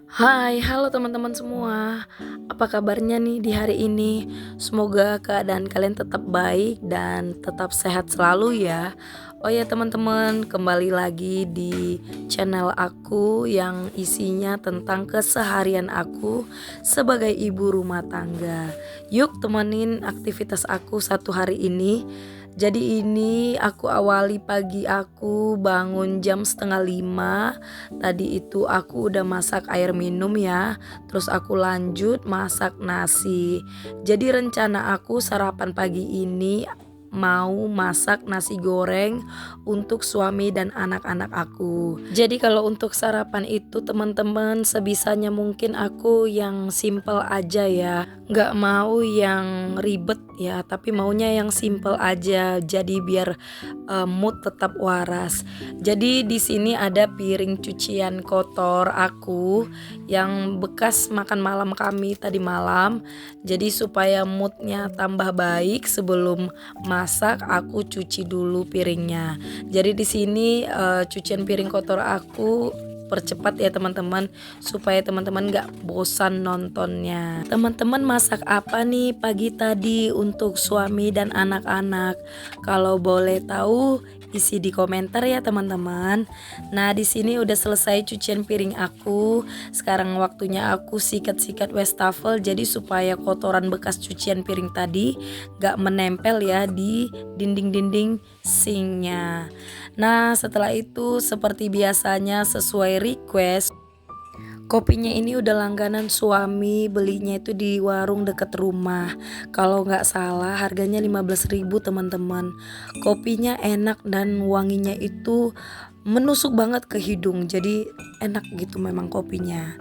Hai, halo teman-teman semua. Apa kabarnya nih di hari ini? Semoga keadaan kalian tetap baik dan tetap sehat selalu ya. Oh ya teman-teman, kembali lagi di channel aku yang isinya tentang keseharian aku sebagai ibu rumah tangga. Yuk temenin aktivitas aku satu hari ini. Jadi ini aku awali pagi aku bangun jam setengah 5. Tadi itu aku udah masak air minum ya, terus aku lanjut masak nasi. Jadi rencana aku sarapan pagi ini mau masak nasi goreng untuk suami dan anak-anak aku. Jadi kalau untuk sarapan itu teman-teman sebisanya mungkin aku yang simple aja ya, nggak mau yang ribet ya, tapi maunya yang simple aja. Jadi biar mood tetap waras. Jadi di sini ada piring cucian kotor aku yang bekas makan malam kami tadi malam. Jadi supaya moodnya tambah baik sebelum masak aku cuci dulu piringnya. Jadi di sini cucian piring kotor aku percepat ya teman-teman supaya teman-teman gak bosan nontonnya. Teman-teman masak apa nih pagi tadi untuk suami dan anak-anak? Kalau boleh tahu isi di komentar ya teman-teman. Nah di sini udah selesai cucian piring aku. Sekarang waktunya aku sikat-sikat wastafel jadi supaya kotoran bekas cucian piring tadi gak menempel ya di dinding-dinding sinknya. Nah setelah itu seperti biasanya sesuai request, kopinya ini udah langganan suami, belinya itu di warung deket rumah. Kalau nggak salah harganya 15.000 teman-teman. Kopinya enak dan wanginya itu menusuk banget ke hidung. Jadi enak gitu memang kopinya.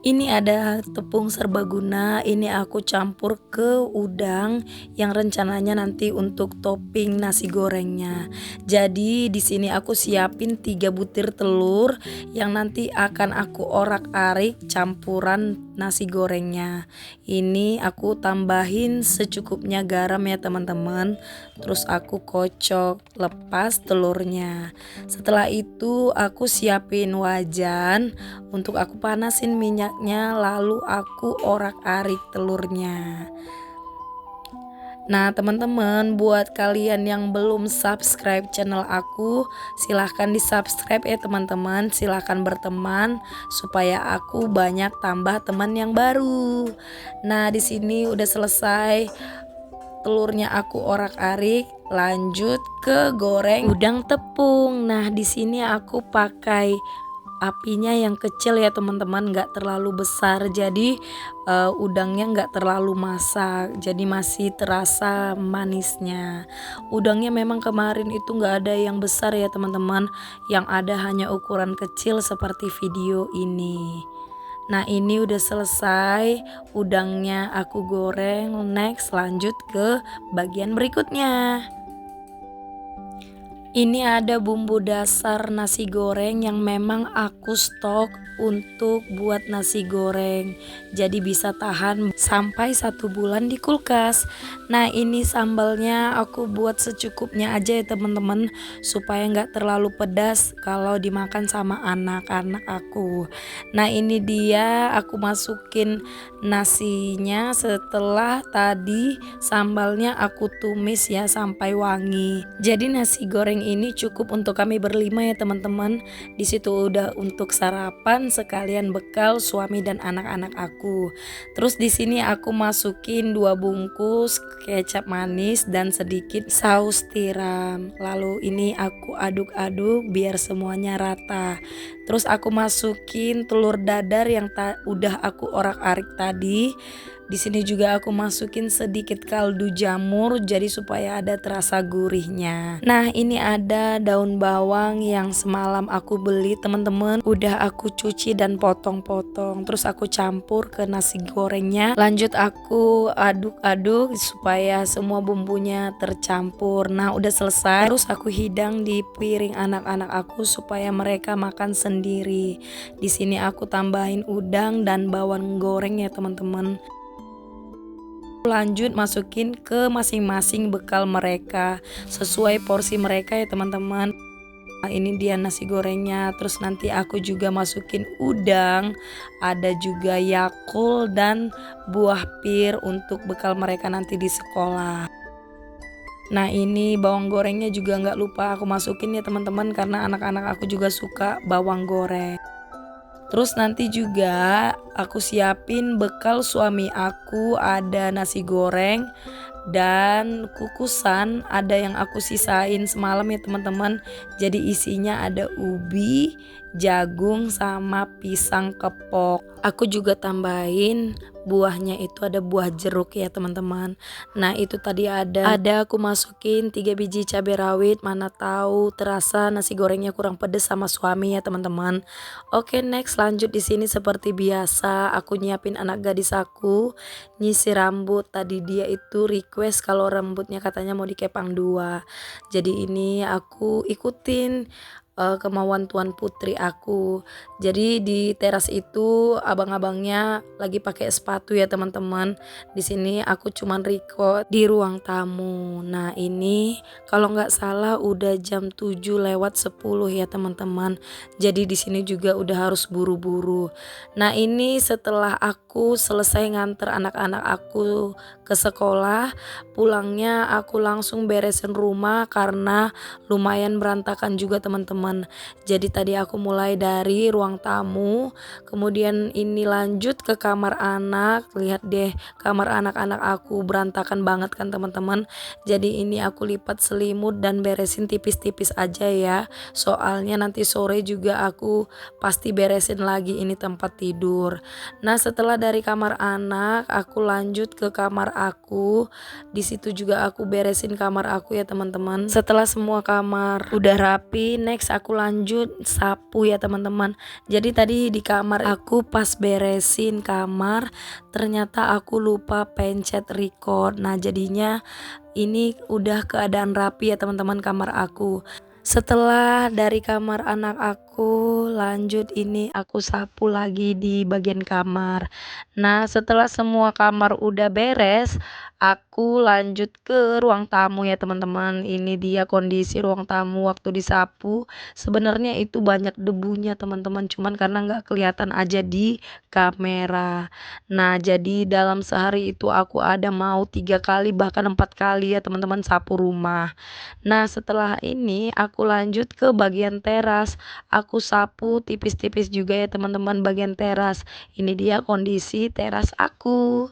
Ini ada tepung serbaguna, ini aku campur ke udang yang rencananya nanti untuk topping nasi gorengnya. Jadi di sini aku siapin 3 butir telur yang nanti akan aku orak-arik campuran nasi gorengnya. Ini aku tambahin secukupnya garam ya teman-teman. Terus aku kocok lepas telurnya. Setelah itu aku siapin wajan untuk aku panasin minyaknya, lalu aku orak-arik telurnya. Nah teman-teman, buat kalian yang belum subscribe channel aku, silahkan di subscribe ya teman-teman. Silahkan berteman supaya aku banyak tambah teman yang baru. Nah di sini udah selesai, telurnya aku orak-arik, lanjut ke goreng udang tepung. Nah di sini aku pakai apinya yang kecil ya teman-teman, nggak terlalu besar. Jadi udangnya nggak terlalu masak, jadi masih terasa manisnya. Udangnya memang kemarin itu nggak ada yang besar ya teman-teman, yang ada hanya ukuran kecil seperti video ini. Nah ini udah selesai, udangnya aku goreng. Next lanjut ke bagian berikutnya. Ini ada bumbu dasar nasi goreng yang memang aku stok untuk buat nasi goreng. Jadi bisa tahan sampai 1 bulan di kulkas. Nah ini sambalnya aku buat secukupnya aja ya teman-teman, supaya nggak terlalu pedas kalau dimakan sama anak-anak aku. Nah ini dia aku masukin nasinya setelah tadi sambalnya aku tumis ya sampai wangi. Jadi nasi goreng ini cukup untuk kami berlima ya teman-teman. Di situ udah untuk sarapan sekalian bekal suami dan anak-anak aku. Terus di sini aku masukin 2 bungkus kecap manis dan sedikit saus tiram. Lalu ini aku aduk-aduk biar semuanya rata. Terus aku masukin telur dadar yang udah aku orak-arik tadi. Di sini juga aku masukin sedikit kaldu jamur jadi supaya ada terasa gurihnya. Nah, ini ada daun bawang yang semalam aku beli teman-teman. Udah aku cuci dan potong-potong. Terus aku campur ke nasi gorengnya. Lanjut aku aduk-aduk supaya semua bumbunya tercampur. Nah, udah selesai. Terus aku hidang di piring anak-anak aku supaya mereka makan sendiri. Di sini aku tambahin udang dan bawang goreng ya teman-teman. Lanjut masukin ke masing-masing bekal mereka sesuai porsi mereka ya teman-teman. Nah, ini dia nasi gorengnya. Terus nanti aku juga masukin udang, ada juga Yakult dan buah pir untuk bekal mereka nanti di sekolah. Nah ini bawang gorengnya juga nggak lupa aku masukin ya teman-teman, karena anak-anak aku juga suka bawang goreng. Terus nanti juga aku siapin bekal suami aku, ada nasi goreng dan kukusan, ada yang aku sisain semalam ya teman-teman. Jadi isinya ada ubi, jagung sama pisang kepok. Aku juga tambahin buahnya, itu ada buah jeruk ya teman-teman. Nah itu tadi ada aku masukin 3 biji cabai rawit, mana tahu terasa nasi gorengnya kurang pedes sama suami ya teman-teman. Oke, next lanjut di sini seperti biasa aku nyiapin anak gadis aku nyisir rambut. Tadi dia itu request kalau rambutnya katanya mau dikepang dua. Jadi ini aku ikutin kemauan tuan putri aku. Jadi di teras itu abang-abangnya lagi pakai sepatu ya teman-teman. Di sini aku cuman record di ruang tamu. Nah ini kalau nggak salah udah jam 7 lewat 10 ya teman-teman. Jadi di sini juga udah harus buru-buru. Nah ini setelah aku selesai nganter anak-anak aku ke sekolah, pulangnya aku langsung beresin rumah karena lumayan berantakan juga teman-teman. Jadi tadi aku mulai dari ruang tamu, kemudian ini lanjut ke kamar anak. Lihat deh kamar anak-anak aku berantakan banget kan teman-teman. Jadi ini aku lipat selimut dan beresin tipis-tipis aja ya. Soalnya nanti sore juga aku pasti beresin lagi ini tempat tidur. Nah setelah dari kamar anak aku lanjut ke kamar aku. Di situ juga aku beresin kamar aku ya teman-teman. Setelah semua kamar udah rapi, next aku lanjut sapu ya teman-teman. Jadi tadi di kamar aku pas beresin kamar, ternyata aku lupa pencet record. Nah jadinya ini udah keadaan rapi ya teman-teman kamar aku. Setelah dari kamar anak aku, lanjut ini aku sapu lagi di bagian kamar. Nah, setelah semua kamar udah beres, aku lanjut ke ruang tamu ya teman-teman. Ini dia kondisi ruang tamu waktu disapu. Sebenarnya itu banyak debunya teman-teman, cuman karena nggak kelihatan aja di kamera. Nah, jadi dalam sehari itu aku ada mau 3 kali bahkan 4 kali ya teman-teman sapu rumah. Nah setelah ini aku lanjut ke bagian teras. Aku sapu tipis-tipis juga ya teman-teman bagian teras. Ini dia kondisi teras aku.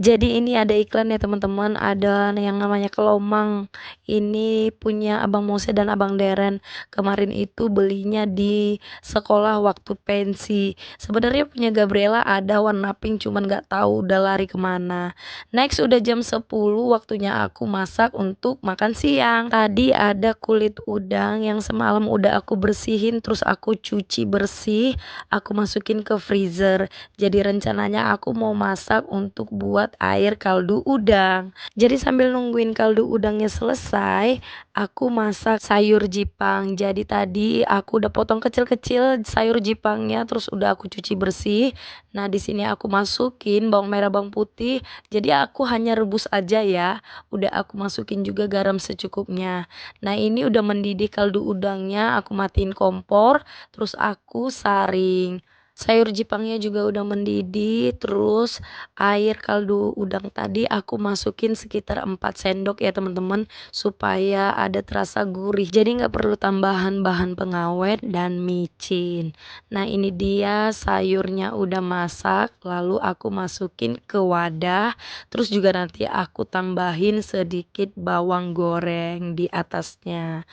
Jadi ini ada iklan ya teman-teman, ada yang namanya Kelomang. Ini punya Abang Mose dan Abang Deren. Kemarin itu belinya di sekolah waktu pensi. Sebenarnya punya Gabriela ada warna pink, cuman nggak tahu udah lari kemana. Next udah jam 10, waktunya aku masak untuk makan siang. Tadi ada kulit udang yang semalam udah aku bersihin, terus aku cuci bersih, aku masukin ke freezer. Jadi rencananya aku mau masak untuk buat air kaldu udang. Jadi sambil nungguin kaldu udangnya selesai, aku masak sayur jipang. Jadi tadi aku udah potong kecil-kecil sayur jipangnya, terus udah aku cuci bersih. Nah, di sini aku masukin bawang merah, bawang putih. Jadi aku hanya rebus aja ya. Udah aku masukin juga garam secukupnya. Nah, ini udah mendidih kaldu udangnya, aku matiin kompor, terus aku saring. Sayur jipangnya juga udah mendidih, terus air kaldu udang tadi aku masukin sekitar 4 sendok ya teman-teman, supaya ada terasa gurih. Jadi nggak perlu tambahan bahan pengawet dan micin. Nah ini dia sayurnya udah masak, lalu aku masukin ke wadah, terus juga nanti aku tambahin sedikit bawang goreng di atasnya.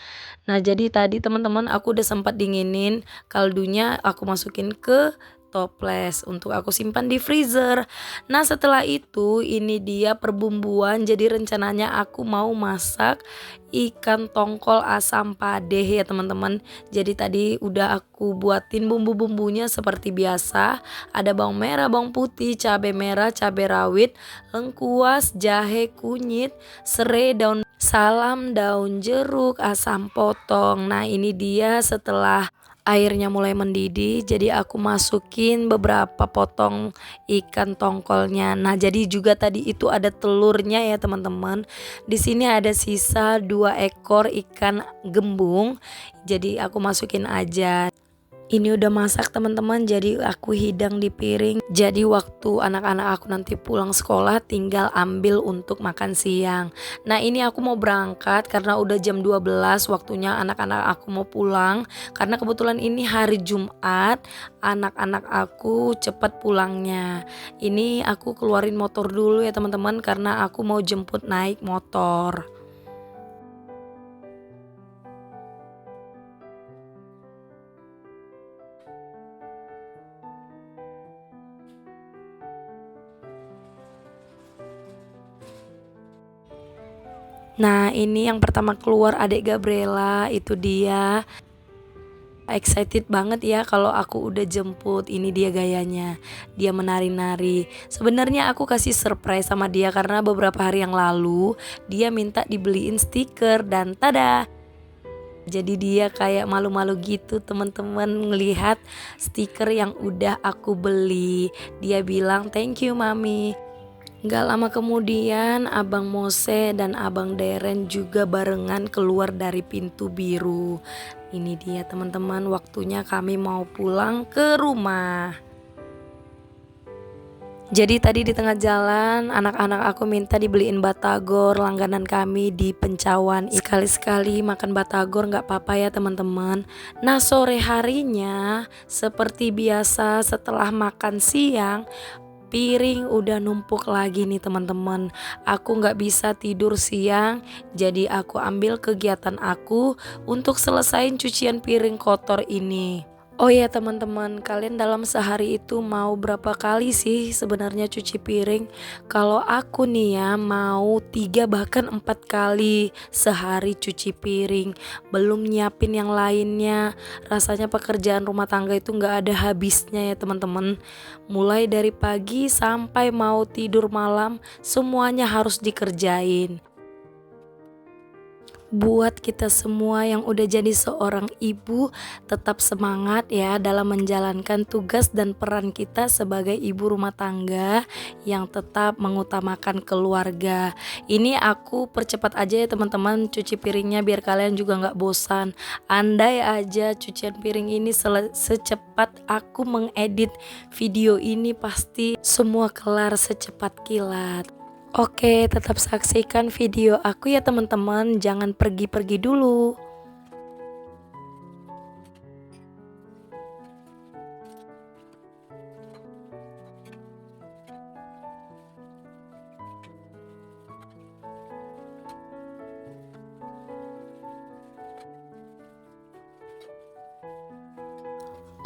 Nah, jadi tadi teman-teman aku udah sempat dinginin kaldunya, aku masukin ke toples untuk aku simpan di freezer. Nah, setelah itu ini dia perbumbuan. Jadi rencananya aku mau masak ikan tongkol asam padeh ya teman-teman. Jadi tadi udah aku buatin bumbu-bumbunya seperti biasa. Ada bawang merah, bawang putih, cabai merah, cabai rawit, lengkuas, jahe, kunyit, serai, daun salam, daun jeruk, asam potong. Nah ini dia setelah Airnya mulai mendidih, jadi aku masukin beberapa potong ikan tongkolnya. Nah, jadi juga tadi itu ada telurnya ya teman-teman. Di sini ada sisa 2 ekor ikan gembung, jadi aku masukin aja. Ini udah masak teman-teman, jadi aku hidang di piring. Jadi waktu anak-anak aku nanti pulang sekolah tinggal ambil untuk makan siang. Nah, ini aku mau berangkat karena udah jam 12 waktunya anak-anak aku mau pulang. Karena kebetulan ini hari Jumat, anak-anak aku cepat pulangnya. Ini aku keluarin motor dulu ya teman-teman karena aku mau jemput naik motor. Nah, ini yang pertama keluar adik Gabriela, itu dia. Excited banget ya kalau aku udah jemput. Ini dia gayanya. Dia menari-nari. Sebenarnya aku kasih surprise sama dia karena beberapa hari yang lalu dia minta dibeliin stiker dan tada. Jadi dia kayak malu-malu gitu teman-teman ngelihat stiker yang udah aku beli. Dia bilang thank you mami. Gak lama kemudian Abang Mose dan Abang Deren juga barengan keluar dari pintu biru. Ini dia teman-teman, waktunya kami mau pulang ke rumah. Jadi tadi di tengah jalan anak-anak aku minta dibeliin batagor langganan kami di Pencawan. Sekali-sekali makan batagor gak apa-apa ya teman-teman. Nah, sore harinya seperti biasa setelah makan siang, piring udah numpuk lagi nih teman-teman. Aku gak bisa tidur siang, jadi aku ambil kegiatan aku untuk selesain cucian piring kotor ini. Oh ya teman-teman, kalian dalam sehari itu mau berapa kali sih sebenarnya cuci piring? Kalau aku nih ya mau 3 bahkan 4 kali sehari cuci piring. Belum nyiapin yang lainnya. Rasanya pekerjaan rumah tangga itu gak ada habisnya ya teman-teman. Mulai dari pagi sampai mau tidur malam semuanya harus dikerjain. Buat kita semua yang udah jadi seorang ibu, tetap semangat ya dalam menjalankan tugas dan peran kita sebagai ibu rumah tangga yang tetap mengutamakan keluarga. Ini aku percepat aja ya teman-teman cuci piringnya biar kalian juga nggak bosan. Andai aja cucian piring ini secepat aku mengedit video ini, pasti semua kelar secepat kilat. Oke, tetap saksikan video aku ya teman-teman, jangan pergi-pergi dulu.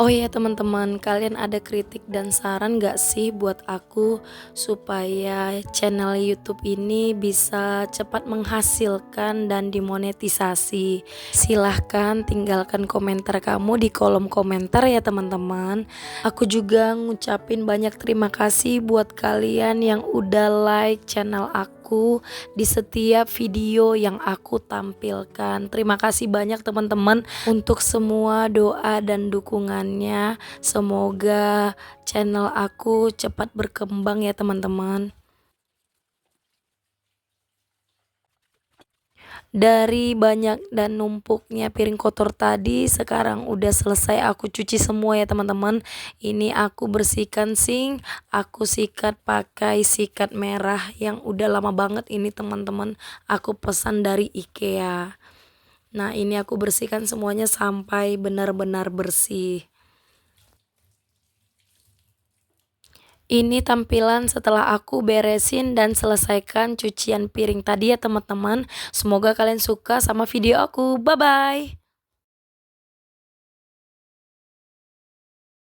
Oh ya teman-teman, kalian ada kritik dan saran gak sih buat aku supaya channel YouTube ini bisa cepat menghasilkan dan dimonetisasi? Silahkan tinggalkan komentar kamu di kolom komentar ya teman-teman. Aku juga ngucapin banyak terima kasih buat kalian yang udah like channel aku di setiap video yang aku tampilkan. Terima kasih banyak teman-teman untuk semua doa dan dukungannya. Semoga channel aku cepat berkembang ya teman-teman. Dari banyak dan numpuknya piring kotor tadi, sekarang udah selesai aku cuci semua ya teman-teman. Ini aku bersihkan sink, aku sikat pakai sikat merah yang udah lama banget ini teman-teman. Aku pesan dari IKEA. Nah, ini aku bersihkan semuanya sampai benar-benar bersih. Ini tampilan setelah aku beresin dan selesaikan cucian piring tadi ya teman-teman. Semoga kalian suka sama video aku. Bye bye.